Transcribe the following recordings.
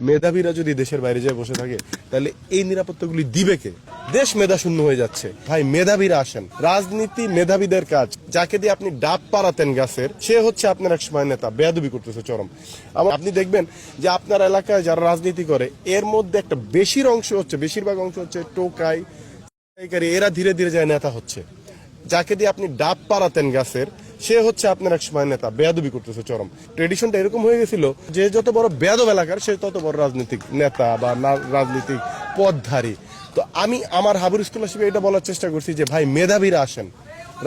মেধাবীরা যদি দেশের বাইরে যায় বসে থাকে তাহলে এই নিরাপত্তাগুলি দিবে কে? দেশ মেধা শূন্য হয়ে যাচ্ছে। ভাই মেধাবীরা আসেন, রাজনীতি মেধাবীদের কাজ। যাকে দিয়ে আপনি ডাব পাড়াতেন গাছের, সে হচ্ছে আপনার এক সময় নেতা, বেয়াদবি করতেছে চরম। আপনি দেখবেন যে আপনার এলাকায় যারা রাজনীতি করে এর মধ্যে একটা বেশিরভাগ অংশ হচ্ছে টোকাই, এরা ধীরে ধীরে যায় নেতা হচ্ছে। যাকে দিয়ে আপনি ডাব পাড়াতেন গাছের, সে হচ্ছে আপনার এক সময় নেতা, বেয়াদবি করতেছে চরম। ট্রেডিশনটা এরকম হয়ে গেছিল যে যত বড় বেয়াদব এলাকার সে তত বড় রাজনৈতিক নেতা বা রাজনৈতিক পদধারী। তো আমি আমার হাবুর স্কলারশিপে এটা বলার চেষ্টা করছি যে ভাই মেধাবীরা আসেন,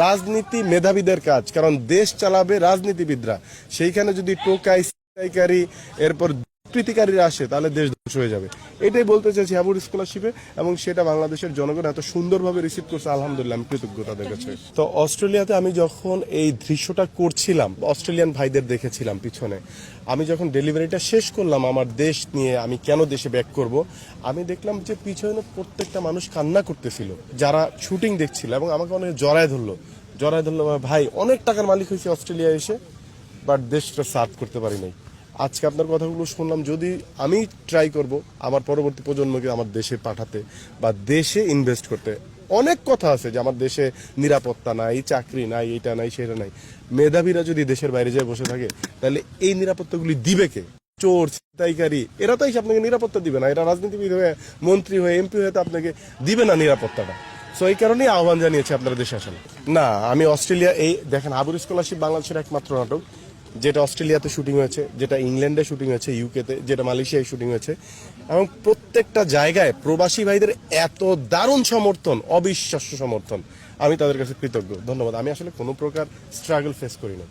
রাজনীতি মেধাবীদের কাজ, কারণ দেশ চালাবে রাজনীতিবিদরা। সেইখানে যদি টোকাইকারী এরপর কৃতিকারীরা আসে তাহলে দেশ ধ্বংস হয়ে যাবে। এটাই বলতে চাইছি হাবুর স্কলারশিপে, এবং সেটা বাংলাদেশের জনগণ এত সুন্দরভাবে রিসিভ করছে, আলহামদুলিল্লাহ, আমি কৃতজ্ঞ তাদের কাছে। তো অস্ট্রেলিয়াতে আমি যখন এই দৃশ্যটা করছিলাম, অস্ট্রেলিয়ান ভাইদের দেখেছিলাম পিছনে, আমি যখন ডেলিভারিটা শেষ করলাম আমার দেশ নিয়ে, আমি কেন দেশে ব্যাক করব, আমি দেখলাম যে পিছনে প্রত্যেকটা মানুষ কান্না করতেছিল যারা শুটিং দেখছিল, এবং আমাকে অনেক জড়ায় ধরলো ভাই অনেক টাকার মালিক হয়েছে অস্ট্রেলিয়া এসে, বাট দেশটা সার্ভ করতে পারি নাই। আজকে আপনার কথাগুলো শুনলাম, যদি আমি ট্রাই করব আমার পরবর্তী প্রজন্মকে আমার দেশে পাঠাতে বা দেশে ইনভেস্ট করতে। অনেক কথা আছে যে আমার দেশে নিরাপত্তা নাই, চাকরি নাই, এটা নাই, সেটা নাই। মেধাবীরা যদি দেশের বাইরে যায় বসে থাকে তাহলে এই নিরাপত্তাগুলি দিবে কে? চোর, ছিনতাইকারী, এরা তো আপনাকে নিরাপত্তা দিবে না। এরা রাজনীতিবিদ হয়ে, মন্ত্রী হয়ে, এমপি হয়ে তো আপনাকে দিবে না নিরাপত্তাটা। সো এই কারণেই আহ্বান জানিয়েছি আপনারা দেশে আসেন। না, আমি অস্ট্রেলিয়া, এই দেখেন হাবুর স্কলারশিপ বাংলাদেশের একমাত্র নাটক যেটা অস্ট্রেলিয়াতে শুটিং হয়েছে, যেটা ইংল্যান্ডে শুটিং হয়েছে, ইউকেতে, যেটা মালয়েশিয়ায় শুটিং হয়েছে, এবং প্রত্যেকটা জায়গায় প্রবাসী ভাইদের এত দারুণ সমর্থন, অবিশ্বাস্য সমর্থন। আমি তাদের কাছে কৃতজ্ঞ, ধন্যবাদ। আমি আসলে কোনো প্রকার স্ট্রাগল ফেস করি না।